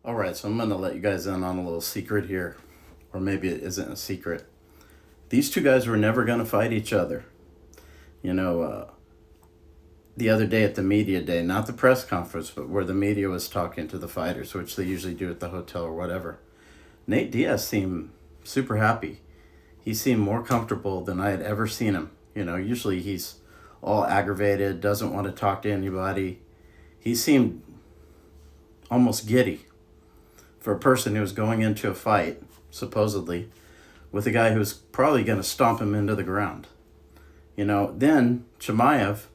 All right, so I'm going to let you guys in on a little secret here, or maybe it isn't a secret. These two guys were never going to fight each other. You know, the other day at the media day, not the press conference, but where the media was talking to the fighters, which they usually do at the hotel or whatever, Nate Diaz seemed super happy. He seemed more comfortable than I had ever seen him. Usually he's all aggravated, doesn't want to talk to anybody. He seemed almost giddy for a person who was going into a fight, supposedly, with a guy who was probably going to stomp him into the ground. Then Chimaev,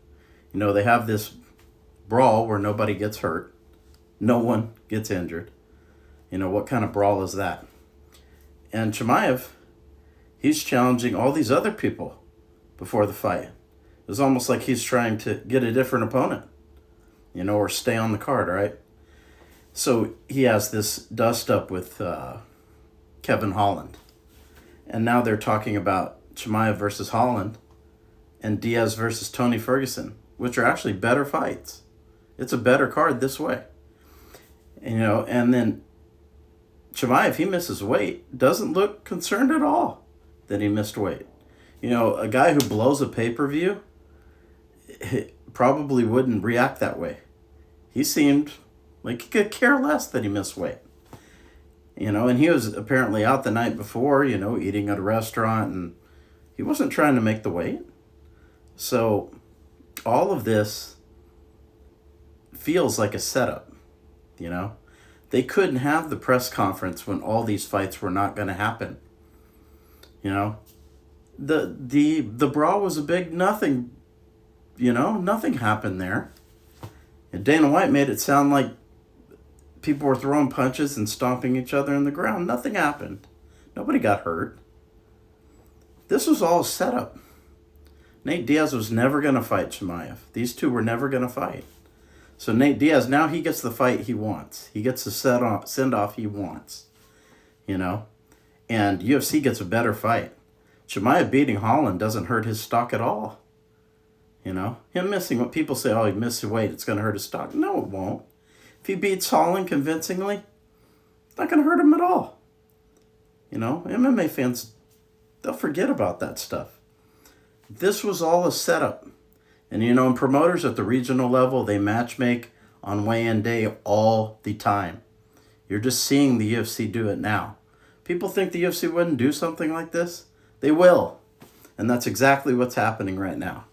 they have this brawl where nobody gets hurt. No one gets injured. What kind of brawl is that? And Chimaev, he's challenging all these other people before the fight. It's almost like he's trying to get a different opponent, or stay on the card, right? So he has this dust up with Kevin Holland. And now they're talking about Chimaev versus Holland and Diaz versus Tony Ferguson, which are actually better fights. It's a better card this way. And then Chimaev, he misses weight, doesn't look concerned at all that he missed weight. A guy who blows a pay-per-view probably wouldn't react that way. He seemed like he could care less that he missed weight. And he was apparently out the night before, eating at a restaurant, and he wasn't trying to make the weight. So all of this feels like a setup, They couldn't have the press conference when all these fights were not going to happen. The brawl was a big nothing, nothing happened there. And Dana White made it sound like people were throwing punches and stomping each other in the ground. Nothing happened. Nobody got hurt. This was all set up. Nate Diaz was never going to fight Chimaev. These two were never going to fight. So Nate Diaz, now he gets the fight he wants. He gets the send-off he wants. And UFC gets a better fight. Chimaev beating Holland doesn't hurt his stock at all. Him missing what people say, he missed weight, it's going to hurt his stock. No, it won't. If he beats Holland convincingly, it's not going to hurt him at all. MMA fans, they'll forget about that stuff. This was all a setup. And promoters at the regional level, they matchmake on weigh-in day all the time. You're just seeing the UFC do it now. People think the UFC wouldn't do something like this. They will. And that's exactly what's happening right now.